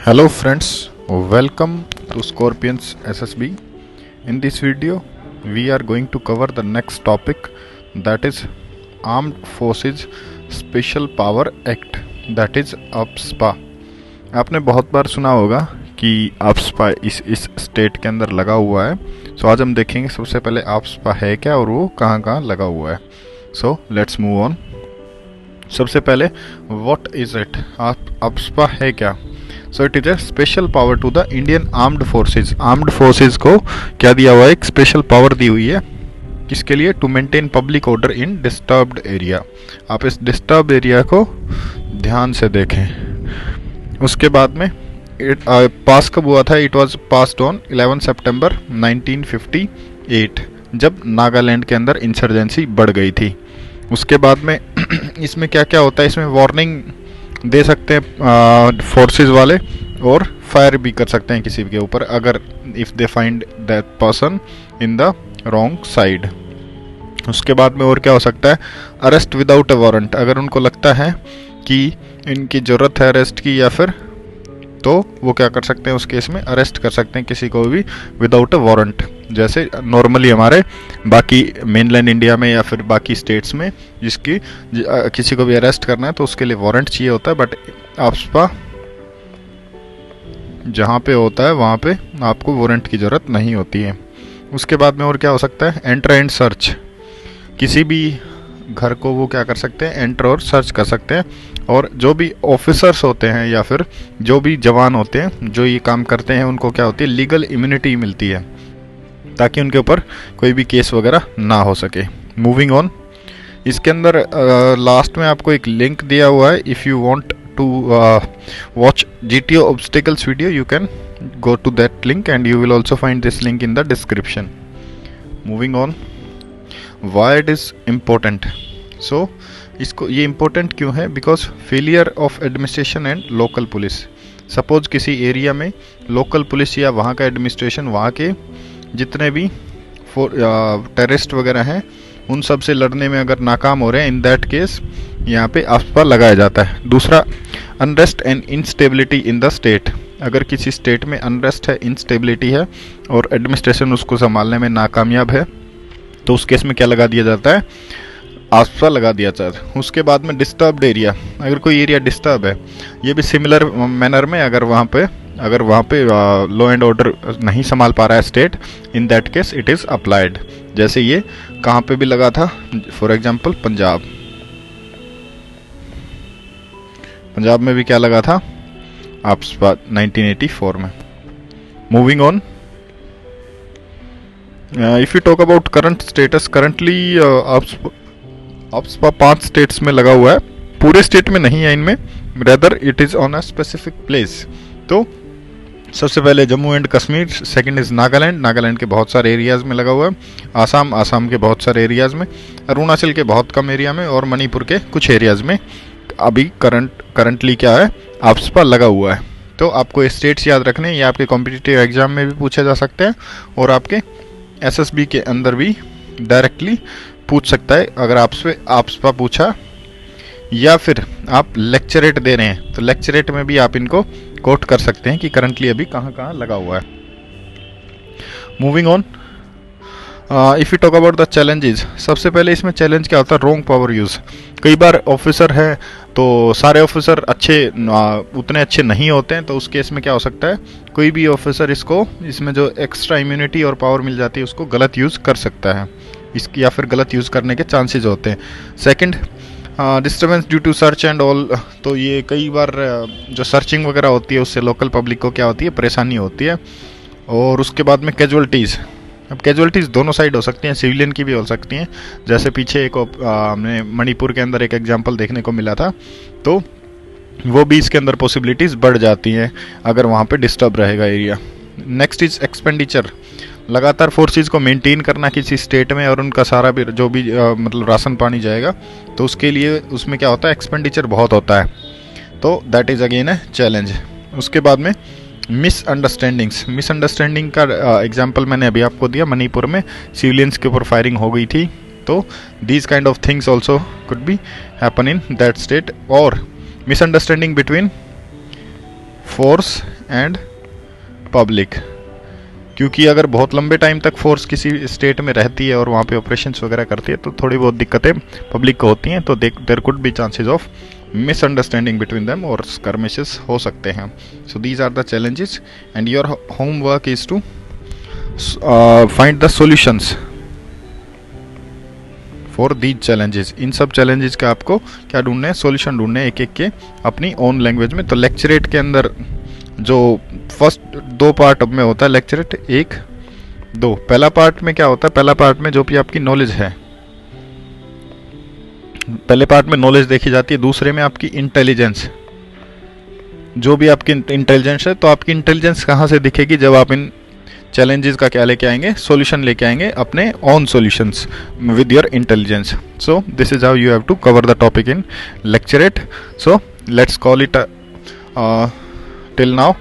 Hello friends, welcome to Scorpions SSB. In this video, we are going to cover the next topic, that is Armed Forces Special Power Act, that is AFSPA. आपने बहुत बार सुना होगा कि AFSPA इस state के अंदर लगा हुआ है. सो आज हम देखेंगे सबसे पहले AFSPA है क्या और वो कहाँ कहाँ लगा हुआ है. So let's move on. सबसे पहले व्हाट इज इट, AFSPA है क्या. So it is a special power to the Indian armed forces. Armed forces को क्या दिया हुआ है, एक स्पेशल पावर दी हुई है. किसके लिए? To maintain public order in disturbed area. आप इस डिस्टर्ब एरिया को ध्यान से देखें. उसके बाद में पास कब हुआ था? इट वाज पास्ड ऑन 11 सितंबर 1958, जब नागालैंड के अंदर इंसर्जेंसी बढ़ गई थी. उसके बाद में इसमें क्या क्या होता है, इसमें वार्निंग दे सकते हैं फोर्सेस वाले और फायर भी कर सकते हैं किसी के ऊपर, अगर if they find that person in the wrong side. उसके बाद में और क्या हो सकता है? Arrest without a warrant. अगर उनको लगता है कि इनकी ज़रूरत है अरेस्ट की या फिर, तो वो क्या कर सकते हैं, उस केस में अरेस्ट कर सकते हैं किसी को भी विदाउट अ वारंट. जैसे नॉर्मली हमारे बाकी मेनलैंड इंडिया में या फिर बाकी स्टेट्स में जिसकी किसी को भी अरेस्ट करना है तो उसके लिए वारंट चाहिए होता है, बट AFSPA जहाँ पे होता है वहाँ पे आपको वारंट की ज़रूरत नहीं होती है. उसके बाद में और क्या हो सकता है? Enter and search. किसी भी घर को वो क्या कर सकते हैं? एंटर और सर्च कर सकते हैं. और जो भी ऑफिसर्स होते हैं या फिर जो भी जवान होते हैं जो ये काम करते हैं, उनको क्या होती है? लीगल इम्यूनिटी मिलती है, ताकि उनके ऊपर कोई भी केस वगैरह ना हो सके. Moving on. इसके अंदर लास्ट में आपको एक लिंक दिया हुआ है. If you want to watch GTO obstacles video, you can go to that link and you will also find this link in the description. Moving on. Why it is important. So इसको ये important क्यों है? Because failure of administration and local police. Suppose किसी area में local police या वहाँ का administration, वहाँ के जितने भी टेररिस्ट वगैरह हैं, उन सब से लड़ने में अगर नाकाम हो रहे हैं, इन दैट केस यहाँ पे AFSPA लगाया जाता है. दूसरा, unrest and instability in the state. अगर किसी स्टेट में अनरेस्ट है, इंस्टेबिलिटी है और एडमिनिस्ट्रेशन उसको संभालने में नाकामयाब है, तो उस केस में क्या लगा दिया जाता है? AFSPA लगा दिया जाता है. उसके बाद में डिस्टर्ब्ड एरिया. अगर कोई एरिया डिस्टर्ब है, ये भी सिमिलर मैनर में अगर वहाँ पे लॉ एंड ऑर्डर नहीं संभाल पा रहा है state, in that case it is applied. जैसे ये कहाँ पे भी लगा था? फॉर एग्जांपल पंजाब में भी क्या लगा था? AFSPA 1984 में. Moving on. If you talk about current status, currently AFSPA 5 states में लगा हुआ है. पूरे स्टेट में नहीं है इनमें, rather it is on a specific place. तो सबसे पहले Jammu and Kashmir, second is Nagaland के बहुत सारे एरियाज़ में लगा हुआ है. आसाम के बहुत सारे एरियाज़ में, अरुणाचल के बहुत कम एरिया में और मणिपुर के कुछ एरियाज़ में अभी करंटली क्या है? AFSPA लगा हुआ है. तो आपको ये स्टेट्स याद रखने, ये आपके कॉम्पिटिटिव एग्जाम में भी पूछे जा सकते हैं और आपके SSB के अंदर भी डायरेक्टली पूछ सकता है. अगर आपसे AFSPA पूछा या फिर आप लेक्चरेट दे रहे हैं, तो लेक्चरेट में भी आप इनको कोट कर सकते हैं कि करंटली अभी कहाँ कहाँ लगा हुआ है. Moving on. If you talk about the challenges. सबसे पहले इसमें चैलेंज क्या होता है? Wrong power use. कई बार ऑफिसर है तो सारे ऑफिसर उतने अच्छे नहीं होते हैं, तो उस केस में क्या हो सकता है? कोई भी ऑफिसर इसमें जो एक्स्ट्रा इम्यूनिटी और पावर मिल जाती है उसको गलत यूज़ कर सकता है, इसकी या फिर गलत यूज़ करने के चांसेस होते हैं. Second, disturbance due to search and all. तो ये कई बार जो सर्चिंग वगैरह होती है उससे लोकल पब्लिक को क्या होती है? परेशानी होती है. और उसके बाद में कैजुअलिटीज़. अब कैजुअलिटीज़ दोनों साइड हो सकती हैं, सिविलियन की भी हो सकती हैं. जैसे पीछे एक हमने मणिपुर के अंदर एक एग्जांपल देखने को मिला था, तो वो भी इसके अंदर पॉसिबिलिटीज़ बढ़ जाती हैं अगर वहाँ पे डिस्टर्ब रहेगा एरिया. Next is expenditure. लगातार फोर्सेस को मेंटेन करना किसी स्टेट में और उनका सारा भी जो भी मतलब राशन पानी जाएगा, तो उसके लिए उसमें क्या होता है? एक्सपेंडिचर बहुत होता है. तो that is again a challenge. उसके बाद में मिसअंडरस्टैंडिंग का एग्जांपल मैंने अभी आपको दिया. मणिपुर में सिविलियंस के ऊपर फायरिंग हो गई थी, तो these kind of things also could be happen in that state. और misunderstanding between force and public. क्योंकि अगर बहुत लंबे टाइम तक फोर्स किसी स्टेट में रहती है और वहाँ पे ऑपरेशंस वगैरह करती है तो थोड़ी बहुत दिक्कतें पब्लिक को होती हैं, तो there could be chances of misunderstanding between them और स्कर्मिशेस हो सकते हैं। So these are the challenges and your homework is to find the solutions for these challenges. इन सब चैलेंजेस का आपको क्या ढूंढने हैं, सॉल्यूशन ढूंढने हैं एक एक के अपनी ओन लैंग्वेज में। तो लेक्चरेट के अंदर जो फर्स्ट 2 पार्ट में होता है लेक्चरेट 1, 2, पहला पार्ट में क्या होता है, पहला पार्ट में जो भी आपकी नॉलेज है, पहले पार्ट में नॉलेज देखी जाती है, दूसरे में आपकी इंटेलिजेंस, जो भी आपकी इंटेलिजेंस है। तो आपकी इंटेलिजेंस कहाँ से दिखेगी, जब आप इन चैलेंजेस का क्या लेके आएंगे, सॉल्यूशन लेके आएंगे, अपने own solutions with your intelligence. So this is how you have to cover the topic in lecturette. So let's call it till now.